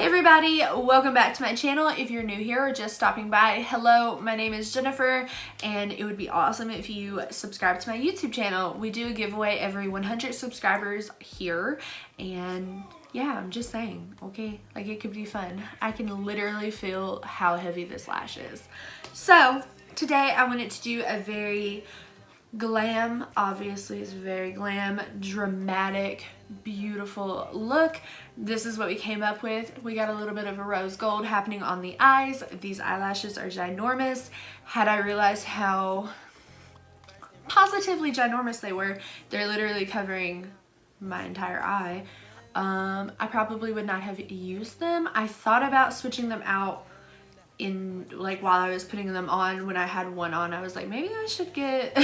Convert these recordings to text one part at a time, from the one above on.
Hey everybody, welcome back to my channel. If you're new here or just stopping by, hello, my name is Jennifer and it would be awesome if you subscribe to my YouTube channel. We do a giveaway every 100 subscribers here and yeah, I'm just saying, okay, like it could be fun. I can literally feel how heavy this lash is. So today I wanted to do a very glam, obviously it's very glam, dramatic, beautiful look. This is what we came up with. We got a little bit of a rose gold happening on the eyes. These eyelashes are ginormous. Had I realized how positively ginormous they were, they're literally covering my entire eye, I probably would not have used them. I thought about switching them out in like while I was putting them on. When I had one on, I was like, maybe I should get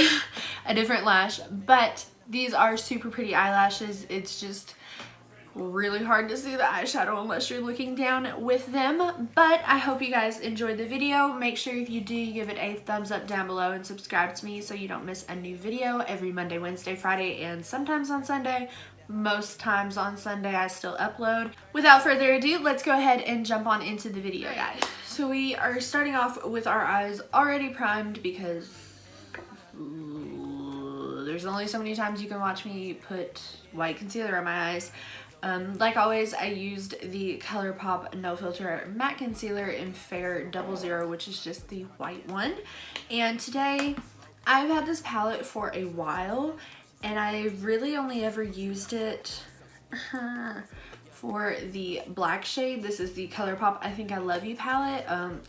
a different lash, but these are super pretty eyelashes. It's just really hard to see the eyeshadow unless you're looking down with them. But I hope you guys enjoyed the video. Make sure if you do, you give it a thumbs up down below and subscribe to me so you don't miss a new video every Monday, Wednesday, Friday, and sometimes on Sunday. Most times on Sunday I still upload. Without further ado, let's go ahead and jump on into the video, guys. So we are starting off with our eyes already primed because there's only so many times you can watch me put white concealer on my eyes. Like always, I used the ColourPop No Filter Matte Concealer in Fair 00, which is just the white one. And today, I've had this palette for a while, and I really only ever used it for the black shade. This is the ColourPop I Think I Love You palette.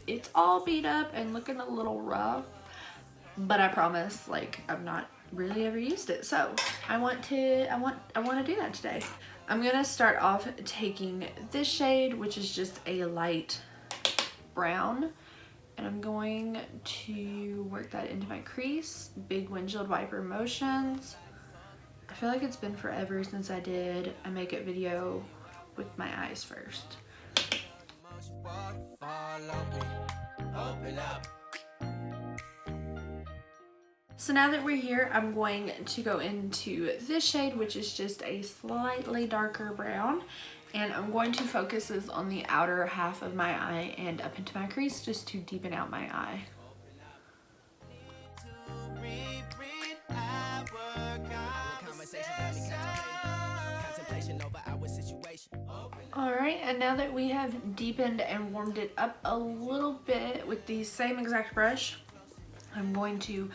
It's all beat up and looking a little rough, but I promise, like, I've not really ever used it. So I want to do that today. I'm gonna start off taking this shade, which is just a light brown, and I'm going to work that into my crease. Big windshield wiper motions. I feel like it's been forever since I did a makeup video with my eyes first. So now that we're here, I'm going to go into this shade, which is just a slightly darker brown, and I'm going to focus this on the outer half of my eye and up into my crease just to deepen out my eye. Alright, and now that we have deepened and warmed it up a little bit with the same exact brush, I'm going to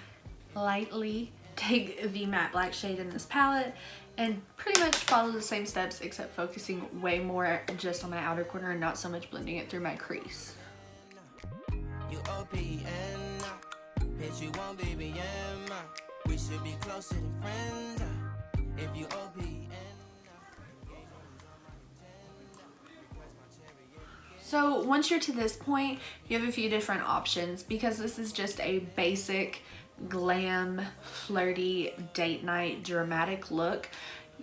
lightly take the matte black shade in this palette and pretty much follow the same steps, except focusing way more just on my outer corner and not so much blending it through my crease. So once you're to this point, you have a few different options because this is just a basic glam, flirty, date night, dramatic look.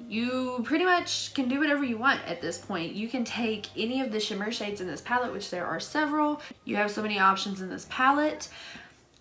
You pretty much can do whatever you want at this point. You can take any of the shimmer shades in this palette, which there are several. You have so many options in this palette.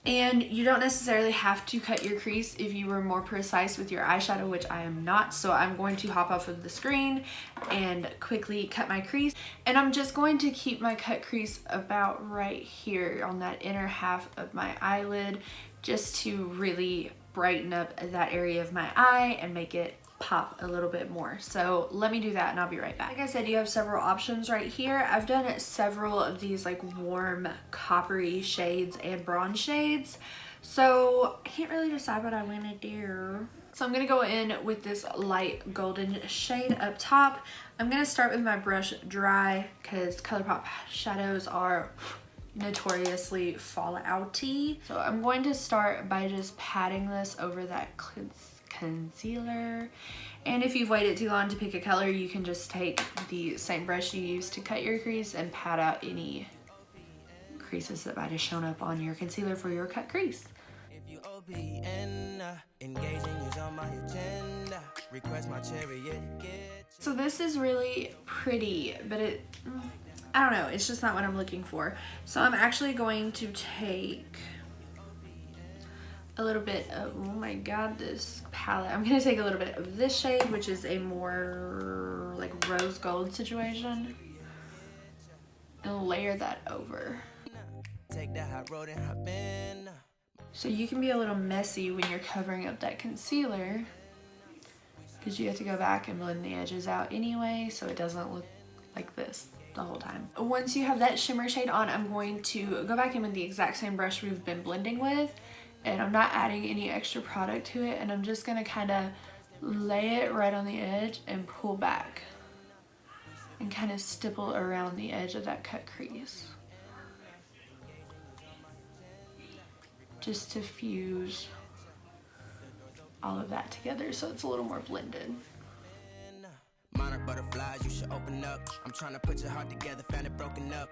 And you don't necessarily have to cut your crease if you were more precise with your eyeshadow, which I am not. So I'm going to hop off of the screen and quickly cut my crease. And I'm just going to keep my cut crease about right here on that inner half of my eyelid, just to really brighten up that area of my eye and make it pop a little bit more. So let me do that and I'll be right back. Like I said, you have several options right here. I've done several of these like warm coppery shades and bronze shades, so I can't really decide what I want to do. So I'm going to go in with this light golden shade up top. I'm going to start with my brush dry because ColourPop shadows are notoriously fallouty. So I'm going to start by just patting this over that concealer, and if you've waited too long to pick a color, you can just take the same brush you used to cut your crease and pat out any creases that might have shown up on your concealer for your cut crease. So this is really pretty, but I don't know, it's just not what I'm looking for. So I'm actually going to take a little bit of, oh my god, this palette. I'm gonna take a little bit of this shade, which is a more like rose gold situation. and layer that over. So you can be a little messy when you're covering up that concealer because you have to go back and blend the edges out anyway so it doesn't look like this the whole time. Once you have that shimmer shade on, I'm going to go back in with the exact same brush we've been blending with, and I'm not adding any extra product to it, and I'm just gonna kind of lay it right on the edge and pull back and kind of stipple around the edge of that cut crease, just to fuse all of that together so it's a little more blended. Monarch butterflies, you should open up. I'm trying to put your heart together, found it broken up.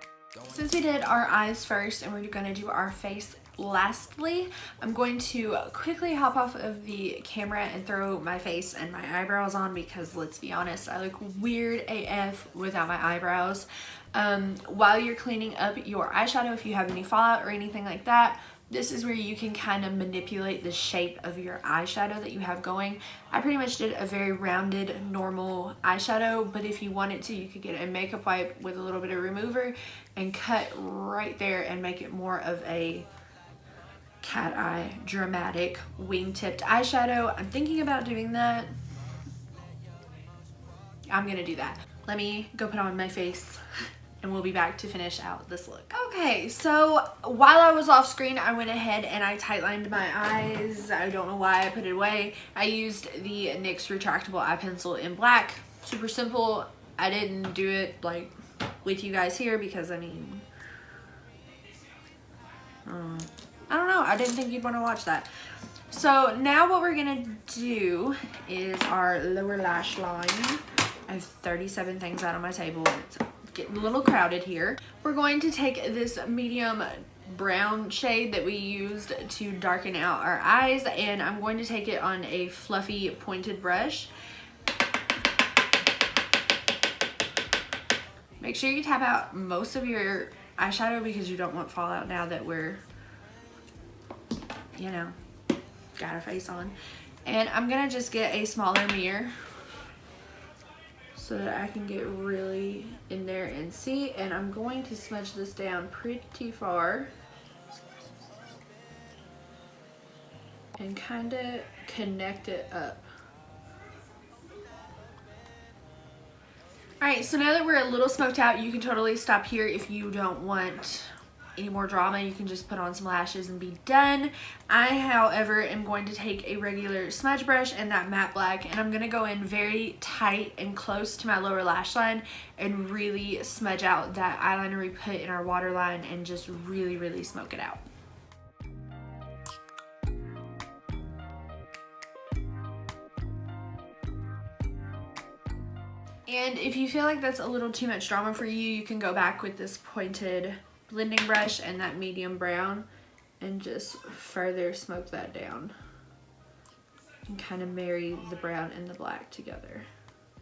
Since we did our eyes first and we're gonna do our face lastly, I'm going to quickly hop off of the camera and throw my face and my eyebrows on because let's be honest, I look weird AF without my eyebrows. While you're cleaning up your eyeshadow, if you have any fallout or anything like that, this is where you can kind of manipulate the shape of your eyeshadow that you have going. I pretty much did a very rounded, normal eyeshadow, but if you wanted to, you could get a makeup wipe with a little bit of remover and cut right there and make it more of a cat eye, dramatic, wing-tipped eyeshadow. I'm thinking about doing that. I'm gonna do that. Let me go put on my face and we'll be back to finish out this look. Okay, so while I was off screen, I went ahead and I tightlined my eyes. I don't know why I put it away. I used the NYX retractable eye pencil in black. Super simple. I didn't do it like with you guys here because I mean, I don't know. I didn't think you'd want to watch that. So now what we're gonna do is our lower lash line. I have 37 things out on my table. It's getting a little crowded here. We're going to take this medium brown shade that we used to darken out our eyes, and I'm going to take it on a fluffy pointed brush. Make sure you tap out most of your eyeshadow because you don't want fallout now that we're, you know, got our face on. And I'm gonna just get a smaller mirror so that I can get really in there and see, and I'm going to smudge this down pretty far and kind of connect it up. Alright, so now that we're a little smoked out, you can totally stop here if you don't want any more drama. You can just put on some lashes and be done. I, however, am going to take a regular smudge brush and that matte black, and I'm going to go in very tight and close to my lower lash line and really smudge out that eyeliner we put in our waterline and just really, really smoke it out. And if you feel like that's a little too much drama for you, you can go back with this pointed blending brush and that medium brown and just further smoke that down and kind of marry the brown and the black together.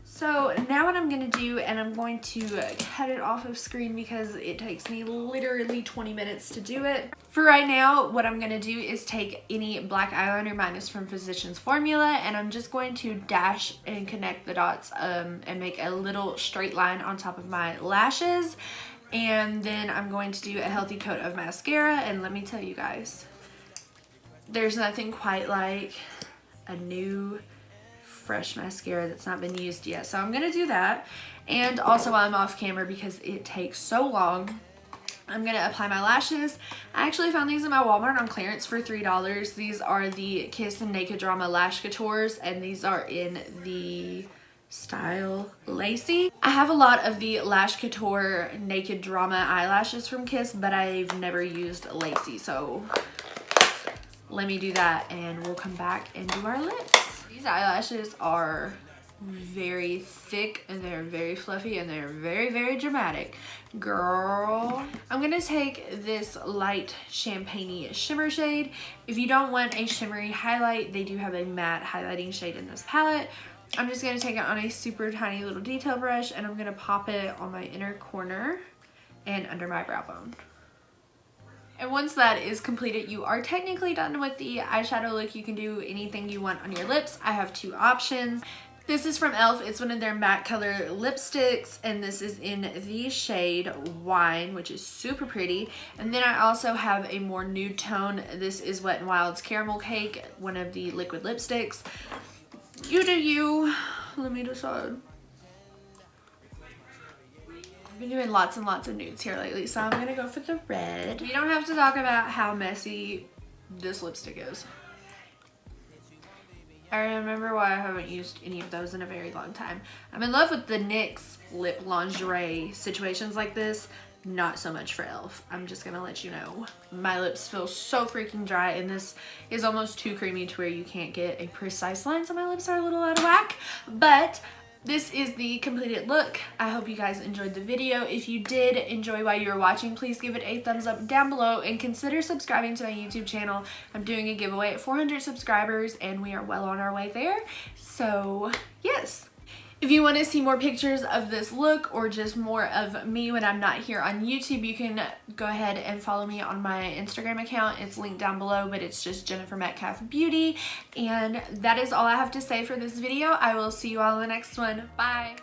So now what I'm going to do, and I'm going to cut it off of screen because it takes me literally 20 minutes to do it. For right now, what I'm going to do is take any black eyeliner minus from Physicians Formula, and I'm just going to dash and connect the dots and make a little straight line on top of my lashes. And then I'm going to do a healthy coat of mascara, and let me tell you guys, there's nothing quite like a new fresh mascara that's not been used yet. So I'm gonna do that. And also while I'm off camera, because it takes so long, I'm gonna apply my lashes. I actually found these in my Walmart on clearance for $3. These are the Kiss and Naked Drama Lash Coutures, and these are in the style Lacy. I have a lot of the Lash Couture Naked Drama eyelashes from Kiss, but I've never used Lacy, so let me do that and we'll come back and do our lips. These eyelashes are very thick and they're very fluffy and they're very, very dramatic. Girl. I'm gonna take this light champagne-y shimmer shade. If you don't want a shimmery highlight, they do have a matte highlighting shade in this palette. I'm just gonna take it on a super tiny little detail brush and I'm gonna pop it on my inner corner and under my brow bone. And once that is completed, you are technically done with the eyeshadow look. You can do anything you want on your lips. I have two options. This is from e.l.f. It's one of their matte color lipsticks, and this is in the shade Wine, which is super pretty. And then I also have a more nude tone. This is Wet n Wild's Caramel Cake, one of the liquid lipsticks. You do you. Let me decide. I've been doing lots and lots of nudes here lately, so I'm gonna go for the red. We don't have to talk about how messy this lipstick is. I remember why I haven't used any of those in a very long time. I'm in love with the NYX lip lingerie situations like this. Not so much for e.l.f. I'm just gonna let you know. My lips feel so freaking dry, and this is almost too creamy to where you can't get a precise line, so my lips are a little out of whack. But this is the completed look. I hope you guys enjoyed the video. If you did enjoy while you were watching, please give it a thumbs up down below and consider subscribing to my YouTube channel. I'm doing a giveaway at 400 subscribers and we are well on our way there. So yes. If you want to see more pictures of this look or just more of me when I'm not here on YouTube, you can go ahead and follow me on my Instagram account. It's linked down below, but it's just Jennifer Metcalfe Beauty. And that is all I have to say for this video. I will see you all in the next one. Bye.